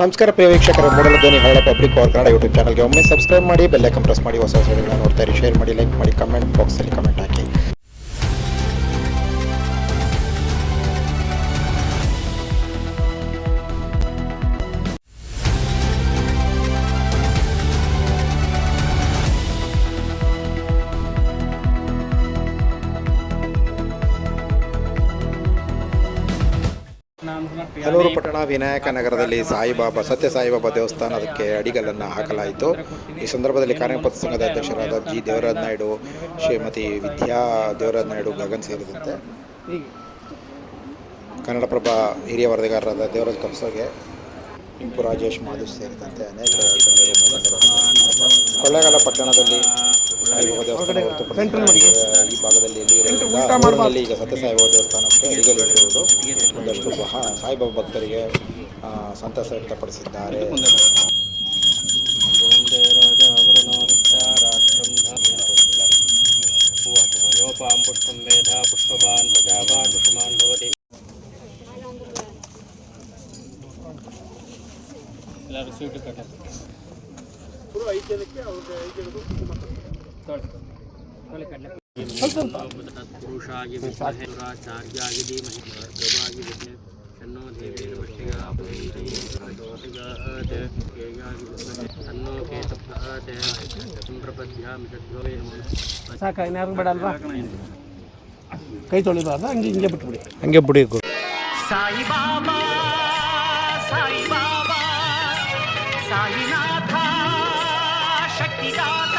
ನಮಸ್ಕಾರ ಪ್ರಿಯ ವೀಕ್ಷಕರೇ, ಮೂಡಲ ಧ್ವನಿ ಹಳ್ಳ ಪಬ್ಲಿಕ್ ಪವರ್ ಕನ್ನಡ ಯೂಟ್ಯೂಬ್ ಚಾನಲ್ಗೆ ಒಮ್ಮೆ ಸಬ್ಸ್ಕ್ರೈಬ್ ಮಾಡಿ, ಬೆಲ್ ಐಕಾನ್ ಪ್ರೆಸ್ ಮಾಡಿ, ಹೊಸ ವಿಡಿಯೋಗಳನ್ನು ನೋಡ್ತಾ ಇರಿ. ಶೇರ್ ಮಾಡಿ, ಲೈಕ್ ಮಾಡಿ, ಕಮೆಂಟ್ ಬಾಕ್ಸಲ್ಲಿ ಕಮೆಂಟ್ ಹಾಕಿ. ಹಲೂರು ಪಟ್ಟಣ ವಿನಾಯಕ ನಗರದಲ್ಲಿ ಸತ್ಯ ಸಾಯಿಬಾಬಾ ದೇವಸ್ಥಾನಕ್ಕೆ ಅಡಿಗಲ್ಲನ್ನು ಹಾಕಲಾಯಿತು. ಈ ಸಂದರ್ಭದಲ್ಲಿ ಕಾರ್ಯಕರ್ತ ಸಂಘದ ಅಧ್ಯಕ್ಷರಾದ ಜಿ ದೇವರಾಜ್ ನಾಯ್ಡು, ಶ್ರೀಮತಿ ವಿದ್ಯಾ ದೇವರಾಜ್ ನಾಯ್ಡು, ಗಗನ್ ಸೇರಿದಂತೆ ಕನ್ನಡಪ್ರಭ ಹಿರಿಯ ವರದಿಗಾರರಾದ ದೇವರಾಜ್ ಕಪ್ಸಗೆ, ಇಂಪು ರಾಜೇಶ್ ಮಾಧು ಸೇರಿದಂತೆ ಅನೇಕ ಗಣ್ಯರು ಕೊಳ್ಳೇಗಾಲ ಪಟ್ಟಣದಲ್ಲಿ ಸಾಯಿಬಾಬಾ ದೇವಸ್ಥಾನ ಹೊರತುಪಡಿಸಿ ಈ ಭಾಗದಲ್ಲಿ ಇರೋದ್ರಿಂದ ಈಗ ಸತ್ಯ ಸಾಯಿಬಾಬಾ ದೇವಸ್ಥಾನಕ್ಕೆ ಅಡಿಗಲ್ಲಿಟ್ಟಿರುವುದು ಒಂದಷ್ಟು ಸಾಯಿಬಾಬಾ ಭಕ್ತರಿಗೆ ಸಂತಸ ವ್ಯಕ್ತಪಡಿಸಿದ್ದಾರೆ. ಪುರುಷಾಗಿ ವಿದ್ಮಹೇ ದುರಾಚಾರ್ಯಾಗಿ ಧೀಮಹಿ ಭರ್ಗವಾಗಿ ವಿದ್ಮಹೇ ತನ್ನೋ ದೇವಿ ತನ್ನೋ ಕೇತುಪ್ರಭಾತೆ ಪ್ರಪದ್ಯಾಮಿ ತದ್ವೇ ನಮಃ. ಸಾಕ ಇನ್ಯಾರು ಬೇಡ ಅಲ್ವಾ? ಕೈ ತೊಳಿಬಾರ್ದು, ಹಿಂಗೆ ಬಿಟ್ಬಿಡಿ, ಹಂಗೆ ಬಿಡಿ. ಸಾಯಿಬಾಬಾ ಸಾಯಿಬಾಬಾ ಸಾಯಿನಾಥ ಶಕ್ತಿದಾತ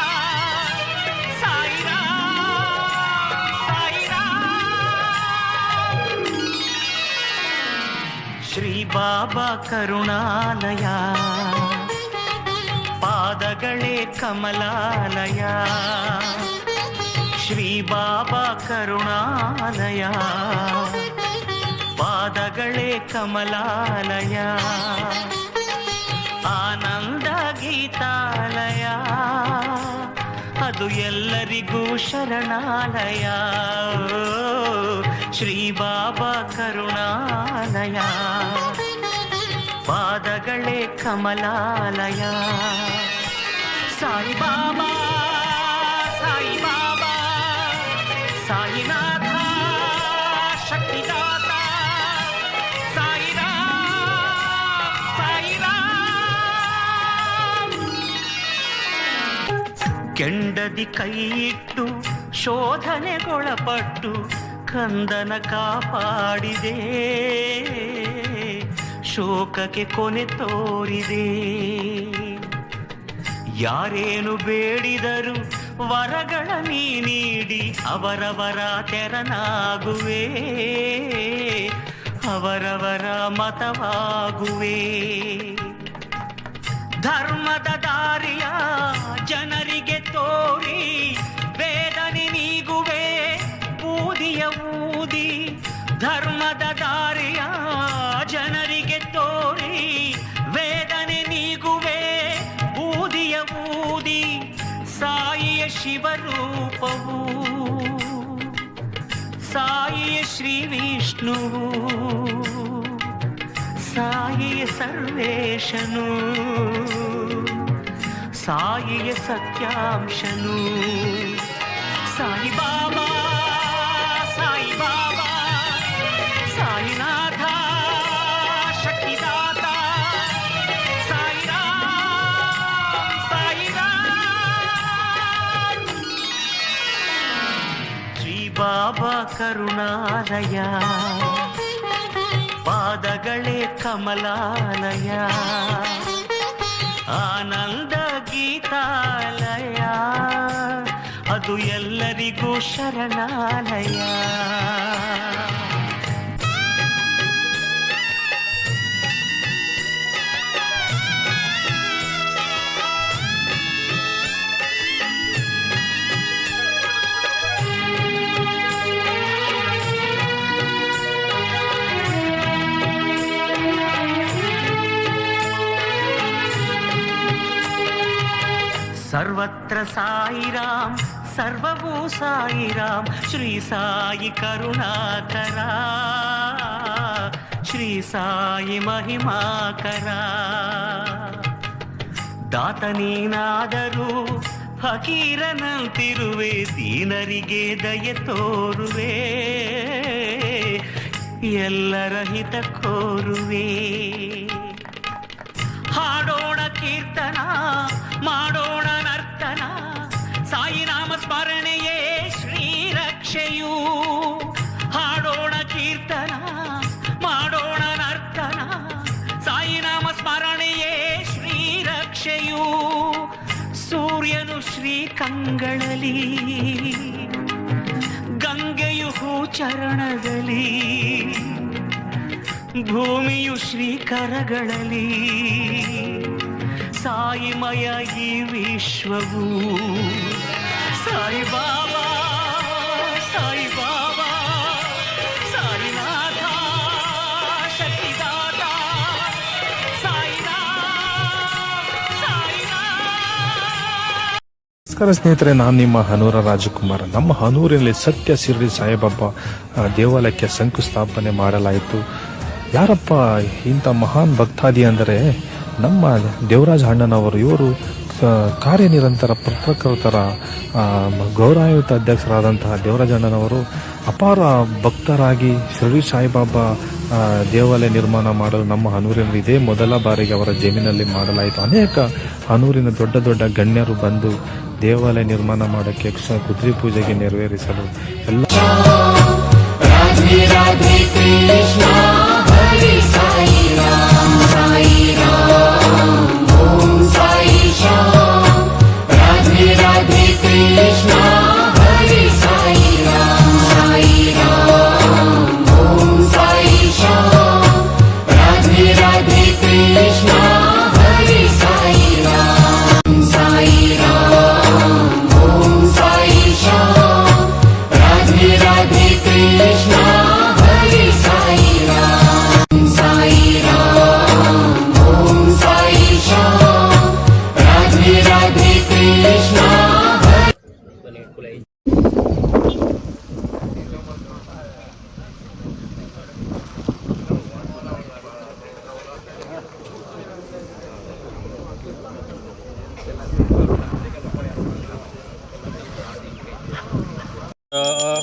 ಶ್ರೀ ಬಾಬಾ ಕರುಣಾಲಯ, ಪಾದಗಳೇ ಕಮಲಾಲಯ. ಶ್ರೀ ಬಾಬಾ ಕರುಣಾಲಯ, ಪಾದಗಳೇ ಕಮಲಾಲಯ. ಆನಂದ ಗೀತಾಲಯ, ಅದು ಎಲ್ಲರಿಗೂ ಶರಣಾಲಯ. ಶ್ರೀ ಬಾಬಾ ಕರುಣಾಲಯ, ಪಾದಗಳೇ ಕಮಲಾಲಯ. ಸಾಯಿಬಾಬಾ ಸಾಯಿಬಾಬಾ ಸಾಯಿನಾಥ ಶಕ್ತಿದಾತ ಸಾಯಿರಾಮ್ ಸಾಯಿರಾಮ್. ಕೆಂಡದಿ ಕೈಯಿಟ್ಟು ಶೋಧನೆಗೊಳಪಟ್ಟು ಕಂದನ ಕಾಪಾಡಿದೆ, ಶೋಕಕ್ಕೆ ಕೊನೆ ತೋರಿದೆ. ಯಾರೇನು ಬೇಡಿದರು ವರಗಳ ನೀಡಿ ಅವರವರ ತೆರನಾಗುವೆ, ಅವರವರ ಮತವಾಗುವೆ. ಧರ್ಮದ ದಾರಿಯ ಜನರಿಗೆ ತೋರಿ ವೇದನೆ ನೀಗುವೆ ಬೂದಿಯ ಊದಿ. ಧರ್ಮದ ದಾರಿಯ ಜನರಿಗೆ ತೋರಿ ವೇದನೆ ನೀಗುವೆ ಬೂದಿಯ ಊದಿ. ಸಾಯಿಯ ಶಿವರೂಪವು, ಸಾಯಿಯ ಶ್ರೀ ವಿಷ್ಣುವು, ಸಾಯಿಯ ಸರ್ವೇಶನು, ಸಾಯಿಯ ಸತ್ಯಾಂಶನು. ಸಾಯಿಬಾಬಾ ಸಾಯಿಬಾಬಾ ಸಾಯಿನಾಥ ಶಕ್ತಿದಾತ ಸಾಯಿರಾಮ್ ಸಾಯಿರಾಮ್. ಶ್ರೀ ಬಾಬಾ ಕರುಣಾಲಯ, ಪಾದಗಳೇ ಕಮಲಾಲಯ. ಆನಂದ ಗೀತಾಲಯ, ಅದು ಎಲ್ಲರಿಗೂ ಶರಣಾಲಯ. ಸರ್ವತ್ರ ಸಾಯಿರಾಮ್, ಸರ್ವವೂ ಸಾಯಿರಾಮ್. ಶ್ರೀ ಸಾಯಿ ಕರುಣಾಕರ, ಶ್ರೀ ಸಾಯಿ ಮಹಿಮಾಕರ. ದಾತ ನೀನಾದರೂ ಫಕೀರನಂತಿರುವೆ, ದೀನರಿಗೆ ದಯೆ ತೋರುವೆ, ಎಲ್ಲರ ಹಿತ ಕೋರುವೆ. ಹಾಡೋಣ ಕೀರ್ತನ, ಮಾಡೋಣ ನರ್ತನ, ಸಾಯಿನಾಮ ಸ್ಮರಣೆಯೇ ಶ್ರೀರಕ್ಷೆಯು. ಹಾಡೋಣ ಕೀರ್ತನ, ಮಾಡೋಣ ನರ್ತನ, ಸಾಯಿನಾಮ ಸ್ಮರಣೆಯೇ ಶ್ರೀರಕ್ಷೆಯು. ಸೂರ್ಯನು ಶ್ರೀಕಂಗಳಲ್ಲಿ, ಗಂಗೆಯು ಹೂಚರಣದಲ್ಲಿ, ಭೂಮಿಯು ಶ್ರೀಕರಗಳಲ್ಲಿ, ಸಾಯಿಮಯ ಈ ವಿಶ್ವವು. ಸಾಯಿ ಬಾಬಾ, ಸಾಯಿ ಬಾಬಾ, ಸಾಯಿನಾಥ, ಶಕ್ತಿದಾತ, ನಮಸ್ಕಾರ ಸ್ನೇಹಿತರೆ, ನಾನು ನಿಮ್ಮ ಹನೂರ ರಾಜಕುಮಾರ್. ನಮ್ಮ ಹನೂರಿನಲ್ಲಿ ಸತ್ಯ ಶಿರಡಿ ಸಾಯಿಬಾಬಾ ದೇವಾಲಯಕ್ಕೆ ಶಂಕುಸ್ಥಾಪನೆ ಮಾಡಲಾಯಿತು. ಯಾರಪ್ಪ ಇಂಥ ಮಹಾನ್ ಭಕ್ತಾದಿ ಅಂದರೆ ನಮ್ಮ ದೇವರಾಜ ಅಣ್ಣನವರು. ಇವರು ಕಾರ್ಯನಿರಂತರ ಪತ್ರಕರ್ತರ ಗೌರವಾನ್ವಿತ ಅಧ್ಯಕ್ಷರಾದಂತಹ ದೇವರಾಜ ಅಣ್ಣನವರು ಅಪಾರ ಭಕ್ತರಾಗಿ ಶಿರಡಿ ಸಾಯಿಬಾಬಾ ದೇವಾಲಯ ನಿರ್ಮಾಣ ಮಾಡಲು ನಮ್ಮ ಹನೂರಿನಲ್ಲಿ ಇದೇ ಮೊದಲ ಬಾರಿಗೆ ಅವರ ಜಮೀನಲ್ಲಿ ಮಾಡಲಾಯಿತು. ಅನೇಕ ಹನೂರಿನ ದೊಡ್ಡ ದೊಡ್ಡ ಗಣ್ಯರು ಬಂದು ದೇವಾಲಯ ನಿರ್ಮಾಣ ಮಾಡೋಕ್ಕೆ ಕುದುರೆ ಪೂಜೆಗೆ ನೆರವೇರಿಸಲು ಎಲ್ಲ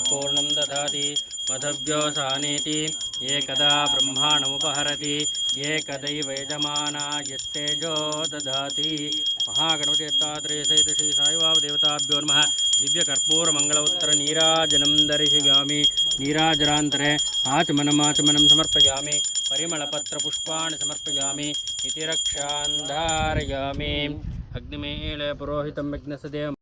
पूर्णं ददाति मधव्यो सानेति एकदा ब्रह्माणमुपहरति एकदैव यजमाना यस्तेजो ददाति. महागणपति दत्तात्रेय सहित श्री साईबाबा देवताभ्यो नमः. दिव्यकर्पूरमङ्गलोत्तर नीराजनं दर्शयामि. नीराजनान्तरे आचमनम् समर्पयामि. परिमलपत्रपुष्पाणि समर्पयामि. इति रक्षान् धारयामि. अग्निमीळे पुरोहितं यज्ञस्य देवं